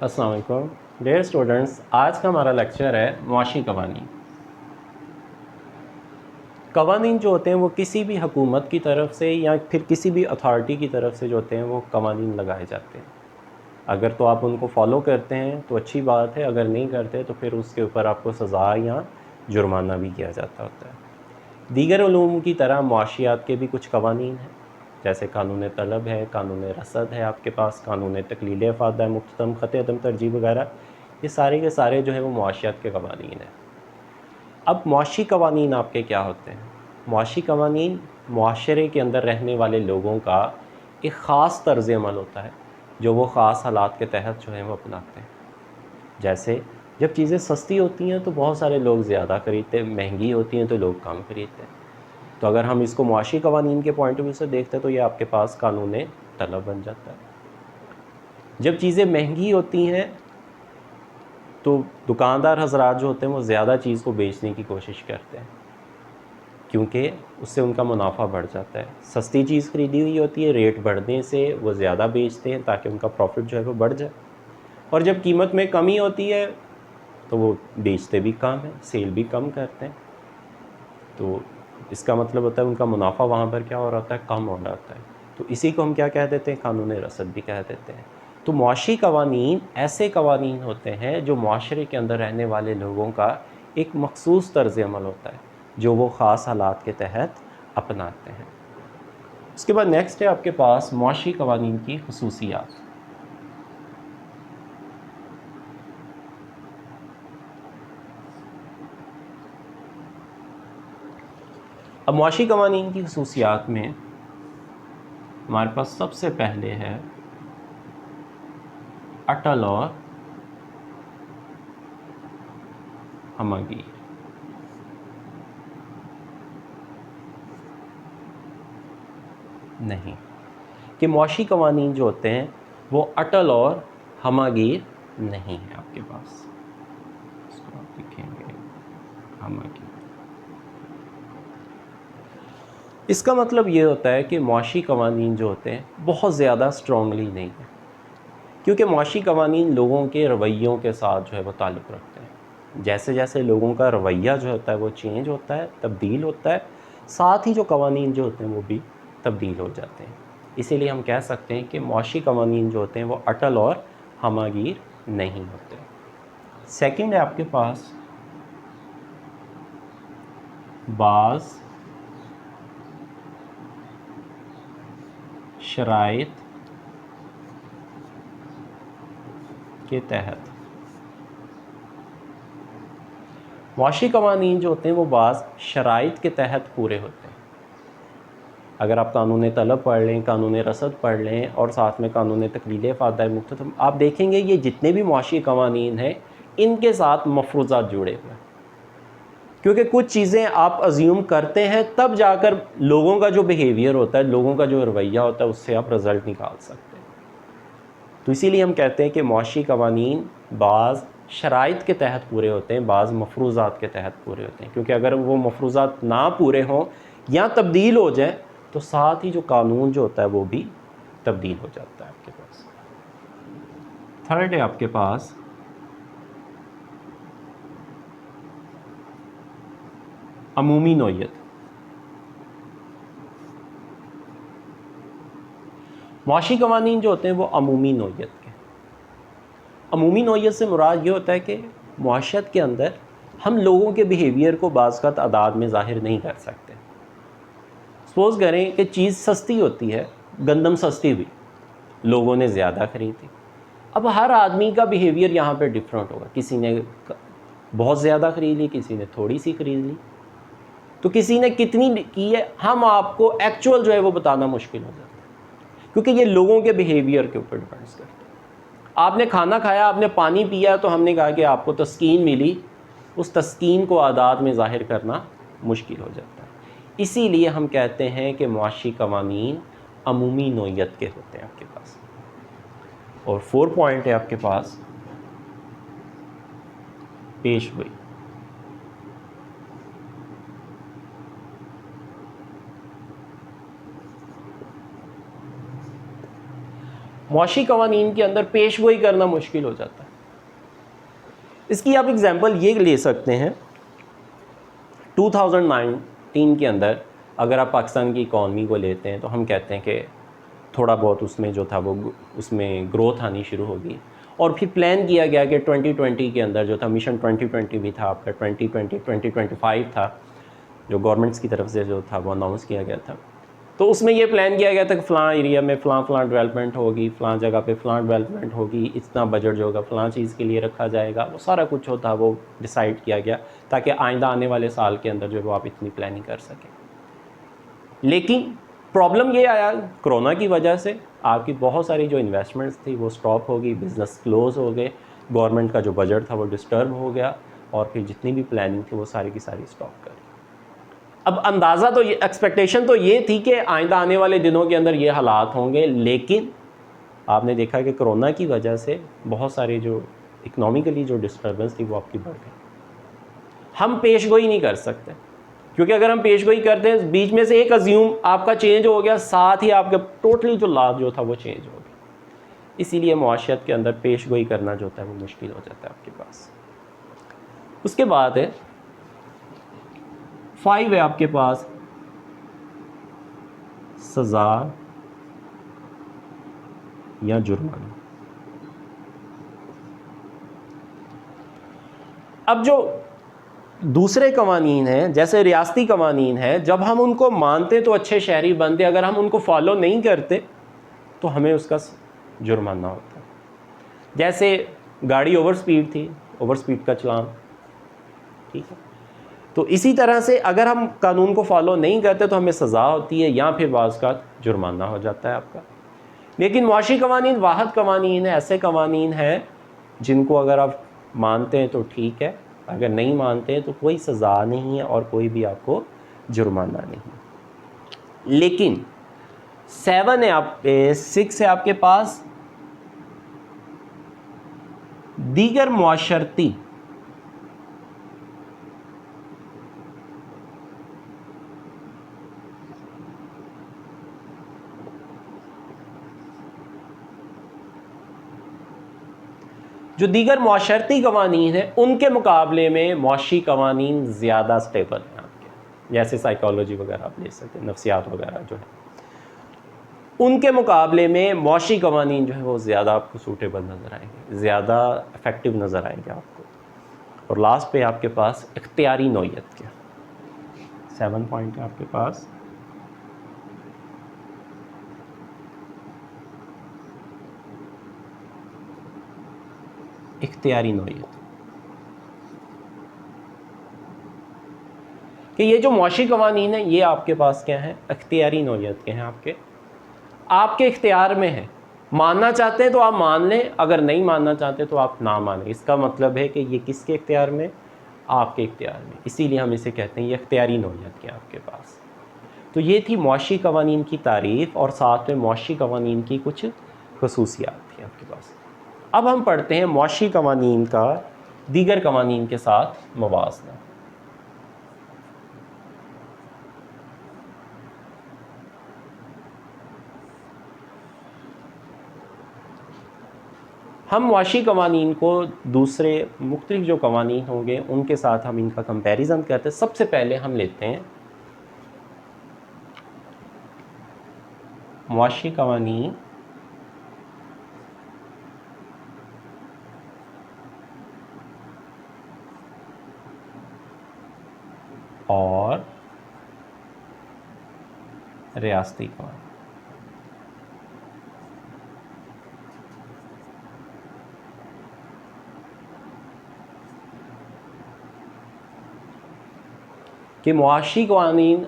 अस्सलाम वालेकुम dear students, आज का हमारा लेक्चर है मुआशी कवानीन। कवानीन जो होते हैं वो किसी भी हुकूमत की तरफ से या फिर किसी भी अथॉरिटी की तरफ से जो होते हैं वो कवानीन लगाए जाते हैं। अगर तो आप उनको फॉलो करते हैं तो अच्छी बात है, अगर नहीं करते तो फिर उसके ऊपर आपको सज़ा या जुर्माना भी किया जाता होता है। दीगर उलूम की तरह मुआशियात के भी कुछ कवानीन हैं, जैसे कानून तलब है, कानून रसद है, आपके पास कानून तकलील अफ़ादा, मुख्तम ख़त अदम तरजीह वगैरह। ये सारे के सारे जो है वो मुआशियात के कवानीन हैं। अब मुआशी कवानीन आपके क्या होते हैं? मुआशी कवानीन मुआशरे के अंदर रहने वाले लोगों का एक ख़ास तर्ज़ अमल होता है जो वो ख़ास हालात के तहत जो है वो अपनाते हैं। जैसे जब चीज़ें सस्ती होती हैं तो बहुत सारे लोग ज़्यादा ख़रीदते हैं, महंगी होती हैं तो लोग कम ख़रीदते हैं। तो अगर हम इसको मुआशी कवानीन के पॉइंट ऑफ व्यू से देखते हैं तो ये आपके पास कानून तलब बन जाता है। जब चीज़ें महंगी होती हैं तो दुकानदार हजरात जो होते हैं वो ज़्यादा चीज़ को बेचने की कोशिश करते हैं, क्योंकि उससे उनका मुनाफा बढ़ जाता है। सस्ती चीज़ ख़रीदी हुई होती है, रेट बढ़ने से वो ज़्यादा बेचते हैं ताकि उनका प्रॉफिट जो है वो बढ़ जाए। और जब कीमत में कमी होती है तो वो बेचते भी कम है, सेल भी कम करते हैं। तो इसका मतलब होता है उनका मुनाफा वहाँ पर क्या हो रहा होता है, कम हो रहा होता है। तो इसी को हम क्या कह देते हैं, कानून रसद भी कह देते हैं। तो मुआशी कवानीन ऐसे कवानीन होते हैं जो मुआशरे के अंदर रहने वाले लोगों का एक मखसूस तर्ज़ अमल होता है जो वो ख़ास हालात के तहत अपनाते हैं। उसके बाद नेक्स्ट है आपके पास मुआशी कवानीन की खसूसियात। अब मुआशी कवानीन की खसूसियात में हमारे पास सबसे पहले है अटल और हमगी। नहीं, कि मुआशी कवानीन जो होते हैं वो अटल और हमागीर नहीं है आपके पास। इसको आप लिखेंगे हमागीर। इसका मतलब ये होता है कि मुआशी कवानीन जो होते हैं बहुत ज़्यादा स्ट्रॉन्गली नहीं है, क्योंकि मुआशी कवानीन लोगों के रवैयों के साथ जो है वो ताल्लुक़ रखते हैं। जैसे जैसे लोगों का रवैया जो होता है वो चेंज होता है, तब्दील होता है, साथ ही जो कवानीन जो होते हैं वो भी तब्दील हो जाते हैं। इसीलिए हम कह सकते हैं कि मुआशी कवानीन जो होते हैं वो अटल और हमागीर नहीं होते। सेकंड है आपके पास बाज़ शराइत के तहत। मुआशी कवानीन जो होते हैं वो बाज़ शराइत के तहत पूरे होते हैं। अगर आप कानून तलब पढ़ लें, कानून रसद पढ़ लें और साथ में कानून तकलील अफ़ादा मुख्तसम, आप देखेंगे ये जितने भी मुआशी कवानीन हैं इनके साथ मफरूज़ात जुड़े हुए हैं। क्योंकि कुछ चीज़ें आप अज्यूम करते हैं तब जाकर लोगों का जो बिहेवियर होता है, लोगों का जो रवैया होता है, उससे आप रिज़ल्ट निकाल सकते हैं। तो इसीलिए हम कहते हैं कि मुआशी कवानीन बाज़ शराइत के तहत पूरे होते हैं, बाज़ मफरूज़ात के तहत पूरे होते हैं। क्योंकि अगर वो मफरूज़ात ना पूरे हों या तब्दील हो जाए तो साथ ही जो कानून जो होता है वो भी तब्दील हो जाता है आपके पास। थर्ड है आपके पास अमूमी नौयत। मुआशी कवानीन जो होते हैं वो अमूमी नौयत के। अमूमी नौयत से मुराद ये होता है कि मुआशरत के अंदर हम लोगों के बिहेवियर को बाज़ तादाद में ज़ाहिर नहीं कर सकते। सपोज़ करें कि चीज़ सस्ती होती है, गंदम सस्ती हुई, लोगों ने ज़्यादा ख़रीदी। अब हर आदमी का बिहेवियर यहाँ पे डिफरेंट होगा, किसी ने बहुत ज़्यादा ख़रीद ली, किसी ने थोड़ी सी ख़रीद ली, तो किसी ने कितनी की है हम आपको एक्चुअल जो है वो बताना मुश्किल हो जाता है, क्योंकि ये लोगों के बिहेवियर के ऊपर डिपेंड्स करता है। आपने खाना खाया, आपने पानी पिया, तो हमने कहा कि आपको तस्कीन मिली, उस तस्कीन को आदाद में ज़ाहिर करना मुश्किल हो जाता है। इसीलिए हम कहते हैं कि मुआशी कवानीन अमूमी नौयत के होते हैं आपके पास। और 4 पॉइंट है आपके पास पेशगोई। मुआशी कवानीन के अंदर पेशगोई करना मुश्किल हो जाता है। इसकी आप एग्ज़ाम्पल ये ले सकते हैं, 2019 के अंदर अगर आप पाकिस्तान की इकॉनमी को लेते हैं तो हम कहते हैं कि थोड़ा बहुत उसमें जो था वो उसमें ग्रोथ आनी शुरू होगी, और फिर प्लान किया गया कि 2020 के अंदर जो था मिशन 2020 भी था आपका, 2025 था जो गवर्नमेंट्स की तरफ से जो था वो अनाउंस किया गया था। तो उसमें ये प्लान किया गया था कि फ़लाँ एरिया में फ़लाँ डेवलपमेंट होगी, फ़लाँ जगह पे फ़लाँ डेवलपमेंट होगी, इतना बजट जो होगा फ़लाँ चीज़ के लिए रखा जाएगा, वो सारा कुछ जो था वो डिसाइड किया गया ताकि आइंदा आने वाले साल के अंदर जो है वो आप इतनी प्लानिंग कर सकें। लेकिन प्रॉब्लम ये आया कोरोना की वजह से, आपकी बहुत सारी जो इन्वेस्टमेंट्स थी वो स्टॉप हो गई, बिज़नेस क्लोज़ हो गए, गवर्नमेंट का जो बजट था वो डिस्टर्ब हो गया, और फिर जितनी भी प्लानिंग थी वो सारी की सारी स्टॉप कर। अब अंदाज़ा तो ये, एक्सपेक्टेशन तो ये थी कि आइंदा आने वाले दिनों के अंदर ये हालात होंगे, लेकिन आपने देखा कि कोरोना की वजह से बहुत सारे जो इकनॉमिकली जो डिस्टर्बेंस थी वो आपकी बढ़ गई। हम पेशगोई नहीं कर सकते, क्योंकि अगर हम पेशगोई करते हैं बीच में से एक अज्यूम आपका चेंज हो गया, साथ ही आपका टोटली जो लाभ जो था वो चेंज हो गया। इसीलिए मुआशरत के अंदर पेशगोई करना जो होता है वो मुश्किल हो जाता है आपके पास। उसके बाद है 5 है आपके पास सज़ा या जुर्माना। अब जो दूसरे कवानीन हैं जैसे रियासती कवानीन है, जब हम उनको मानते तो अच्छे शहरी बनते, अगर हम उनको फॉलो नहीं करते तो हमें उसका जुर्माना होता है। जैसे गाड़ी ओवर स्पीड थी, ओवर स्पीड का चलान, ठीक है। तो इसी तरह से अगर हम कानून को फॉलो नहीं करते तो हमें सज़ा होती है या फिर बाज़ का जुर्माना हो जाता है आपका। लेकिन मुआशी कवानीन वाहद कवानीन है, ऐसे कवानीन हैं जिनको अगर आप मानते हैं तो ठीक है, अगर नहीं मानते हैं तो कोई सज़ा नहीं है और कोई भी आपको जुर्माना नहीं। लेकिन 7 है 6 है आपके पास दीगर मुआशरती जो दीगर मुआशरती कवानीन हैं उनके मुकाबले में मुआशी कवानीन ज़्यादा स्टेबल हैं आपके, जैसे साइकोलॉजी वगैरह आप ले सकते हैं, नफ्सियात वगैरह जो है, उनके मुकाबले में मुआशी कवानीन जो है वो ज़्यादा आपको सूटेबल नज़र आएंगे, ज़्यादा इफ़ेक्टिव नज़र आएंगे आपको। और लास्ट पे आपके पास इख्तियारी नौइयत के 7 पॉइंट है आपके पास इख्तियारी नौइयत, कि ये जो मुआशी कवानीन है ये आपके पास क्या है, इख्तियारी नौइयत के हैं, आपके इख्तियार में है। मानना चाहते हैं तो आप मान लें, अगर नहीं मानना चाहते तो आप ना मानें। इसका मतलब है कि ये किसके इख्तियार में, आपके इख्तियार में, इसीलिए हम इसे कहते हैं ये इख्तियारी नौइयत के आपके पास। तो ये थी मुआशी कवानीन की तारीफ़ और साथ में मुआशी कवानीन की कुछ खसूसियात थी आपके पास। अब हम पढ़ते हैं मुआशी कवानीन का दीगर कवानीन के साथ मुवाज़ना। हम मुआशी कवानीन को दूसरे मुख्तलिफ जो कवानीन होंगे उनके साथ हम इनका कंपैरिजन करते हैं। सबसे पहले हम लेते हैं मुआशी कवानीन और रियासती कवानीन। कि मुआशी कवानीन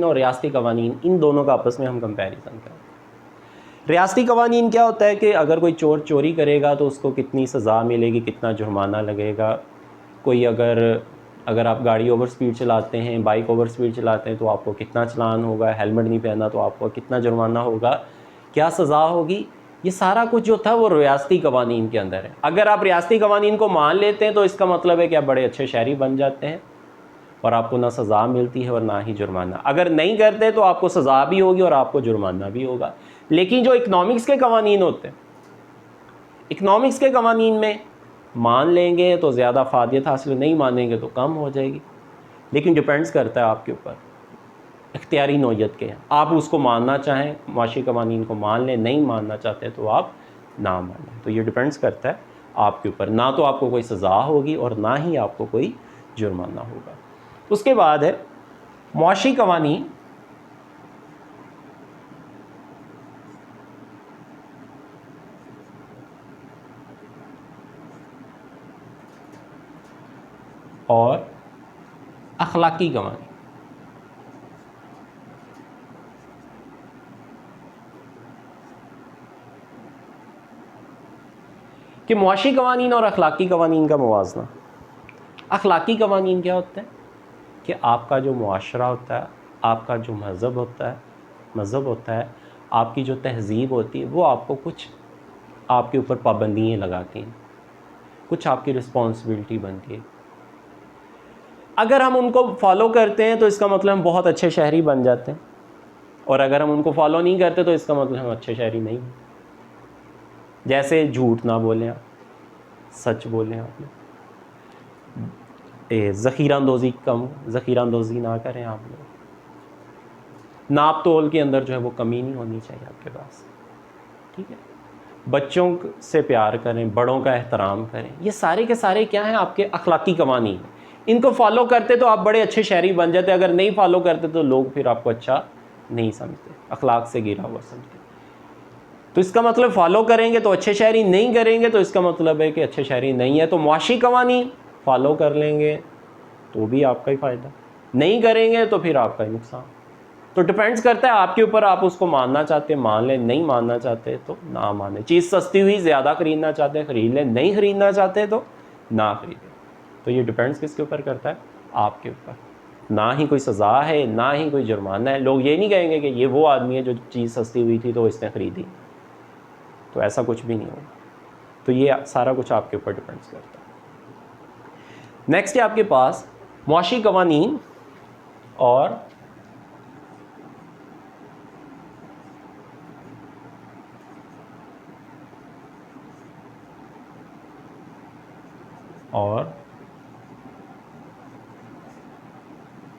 और रियासती कवानीन इन दोनों का आपस में हम कंपैरिजन करें। रियासती कवानीन क्या होता है कि अगर कोई चोर चोरी करेगा तो उसको कितनी सज़ा मिलेगी, कितना जुर्माना लगेगा। कोई अगर आप गाड़ी ओवर स्पीड चलाते हैं, बाइक ओवर स्पीड चलाते हैं तो आपको कितना चलान होगा, हेलमेट नहीं पहना तो आपको कितना जुर्माना होगा, क्या सज़ा होगी, ये सारा कुछ जो था वो रियासती कवानीन के अंदर है। अगर आप रियासती कवानीन को मान लेते हैं तो इसका मतलब है कि आप बड़े अच्छे शहरी बन जाते हैं और आपको ना सज़ा मिलती है और ना ही जुर्माना। अगर नहीं करते तो आपको सज़ा भी होगी और आपको जुर्माना भी होगा। लेकिन जो इकनॉमिक्स के कवानीन होते हैं, इकनॉमिक्स के कवानीन में मान लेंगे तो ज़्यादा फ़ायदा हासिल, नहीं मानेंगे तो कम हो जाएगी। लेकिन डिपेंड्स करता है आपके ऊपर, इख्तियारी नौयत के हैं। आप उसको मानना चाहें, माशी कवानीन को मान लें, नहीं मानना चाहते तो आप ना मानें। तो ये डिपेंड्स करता है आपके ऊपर। ना तो आपको कोई सज़ा होगी और ना ही आपको कोई जुर्माना होगा। उसके बाद है माशी कवानीन और अखलाकी कवानीन। कि मुआशी कवानीन और अखलाकी कवानीन का मुवाजना। अखलाकी कवानीन क्या होता है कि आपका जो मुआशरा होता है, आपका जो मज़हब होता है, आपकी जो तहज़ीब होती है, वो आपको कुछ आपके ऊपर पाबंदियाँ लगाती हैं, कुछ आपकी रिस्पॉन्सिबिलिटी बनती है। अगर हम उनको फॉलो करते हैं तो इसका मतलब हम बहुत अच्छे शहरी बन जाते हैं, और अगर हम उनको फॉलो नहीं करते तो इसका मतलब हम अच्छे शहरी नहीं हैं। जैसे झूठ ना बोलें आप, सच बोलें आप, ज़ख़ीरांदोज़ी ना करें आप लोग, नाप तोल के अंदर जो है वो कमी नहीं होनी चाहिए आपके पास, ठीक है। बच्चों से प्यार करें, बड़ों का एहतराम करें। ये सारे के सारे क्या हैं, आपके अखलाकी कवानीन। इनको फॉलो करते तो आप बड़े अच्छे शहरी बन जाते, अगर नहीं फॉलो करते तो लोग फिर आपको अच्छा नहीं समझते, अखलाक से गिरा हुआ समझते। तो इसका मतलब फॉलो करेंगे तो अच्छे शहरी, नहीं करेंगे तो इसका मतलब है कि अच्छे शहरी नहीं है। तो मुआशी कवानीन फॉलो कर लेंगे तो भी आपका ही फ़ायदा, नहीं करेंगे तो फिर आपका ही नुकसान। तो डिपेंड्स करता है आपके ऊपर, आप उसको मानना चाहते हैं मान लें, नहीं मानना चाहते तो ना माने। चीज़ सस्ती हुई, ज़्यादा ख़रीदना चाहते हैं ख़रीद लें, नहीं ख़रीदना चाहते तो ना ख़रीदें। तो ये डिपेंड्स किसके ऊपर करता है, आपके ऊपर। ना ही कोई सज़ा है, ना ही कोई जुर्माना है। लोग ये नहीं कहेंगे कि ये वो आदमी है जो चीज़ सस्ती हुई थी तो इसने ख़रीदी, तो ऐसा कुछ भी नहीं होगा। तो ये सारा कुछ आपके ऊपर डिपेंड्स करता है। नेक्स्ट है आपके पास मुआशी कवानीन और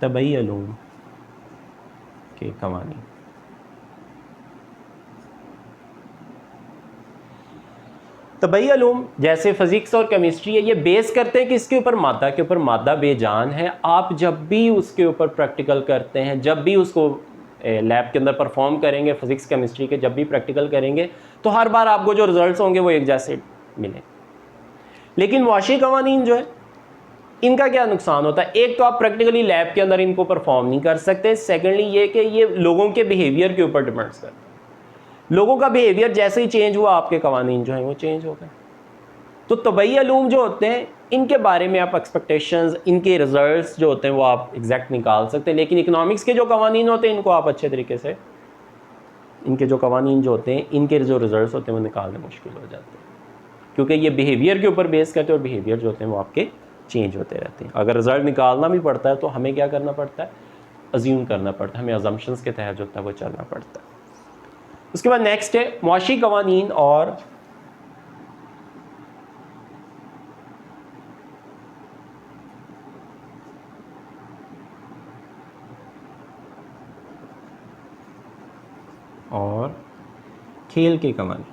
तबई उलूम के कवानीन। तबई उलूम जैसे फ़िज़िक्स और केमिस्ट्री है, ये बेस करते हैं कि इसके ऊपर मादा के ऊपर, मादा बेजान है। आप जब भी उसके ऊपर प्रैक्टिकल करते हैं, जब भी उसको लैब के अंदर परफॉर्म करेंगे, फ़िज़िक्स केमिस्ट्री के जब भी प्रैक्टिकल करेंगे, तो हर बार आपको जो रिज़ल्ट्स होंगे वो एक जैसे मिले। लेकिन मुआशी कवानीन जो है, इनका क्या नुकसान होता है, एक तो आप प्रैक्टिकली लैब के अंदर इनको परफॉर्म नहीं कर सकते। सेकेंडली ये कि ये लोगों के बिहेवियर के ऊपर डिपेंड्स करता है। लोगों का बिहेवियर जैसे ही चेंज हुआ, आपके कवानीन जो हैं वो चेंज हो गए। तो तबई उलूम जो होते हैं, इनके बारे में आप एक्सपेक्टेशंस, इनके रिजल्ट्स जो होते हैं वो आप एग्जैक्ट निकाल सकते हैं। लेकिन इकनॉमिक्स के जो कवानीन होते हैं, इनको आप अच्छे तरीके से, इनके जो कवानीन जो होते हैं, इनके जो रिजल्ट्स होते हैं वो निकालने मुश्किल हो जाते हैं, क्योंकि ये बिहेवियर के ऊपर बेस करते हैं, और बिहेवियर जो होते हैं वो आपके चेंज होते रहते हैं। अगर रिज़ल्ट निकालना भी पड़ता है तो हमें क्या करना पड़ता है, अज्यूम करना पड़ता है, हमें अजम्पशंस के तहत जो होता है वो चलना पड़ता है। उसके बाद नेक्स्ट है मुआशी कवानीन और खेल के कवानीन।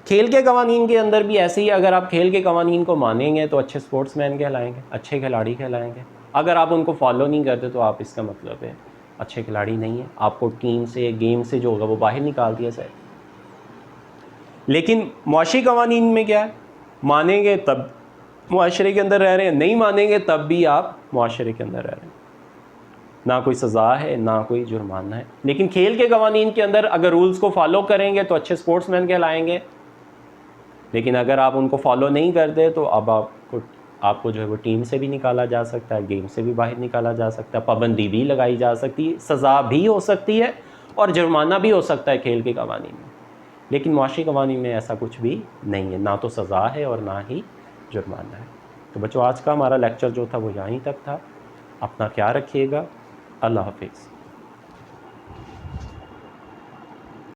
खेल के कवानीन के अंदर भी ऐसे ही, अगर आप खेल के कवानीन को मानेंगे तो अच्छे स्पोर्ट्समैन कहलाएंगे, अच्छे खिलाड़ी कहलाएंगे। अगर आप उनको फॉलो नहीं करते तो आप, इसका मतलब है अच्छे खिलाड़ी नहीं है, आपको टीम से, गेम से जो होगा वो बाहर निकाल दिया जाए। लेकिन मुआशी कवानीन में क्या है, मानेंगे तब मुआशरे के अंदर रह रहे हैं, नहीं मानेंगे तब भी आप मुआशरे के अंदर रह रहे हैं, ना कोई सज़ा है ना कोई जुर्माना है। लेकिन खेल के कवानीन के अंदर अगर रूल्स को फॉलो करेंगे तो अच्छे स्पोर्ट्समैन कहलाएंगे, लेकिन अगर आप उनको फॉलो नहीं करते तो अब आपको जो है वो टीम से भी निकाला जा सकता है, गेम से भी बाहर निकाला जा सकता है, पाबंदी भी लगाई जा सकती है, सज़ा भी हो सकती है और जुर्माना भी हो सकता है खेल के कवानीन में। लेकिन मुआशी कवानीन में ऐसा कुछ भी नहीं है, ना तो सज़ा है और ना ही जुर्माना है। तो बच्चों, आज का हमारा लेक्चर जो था वो यहीं तक था। अपना ख्याल रखिएगा। अल्लाह हाफिज़।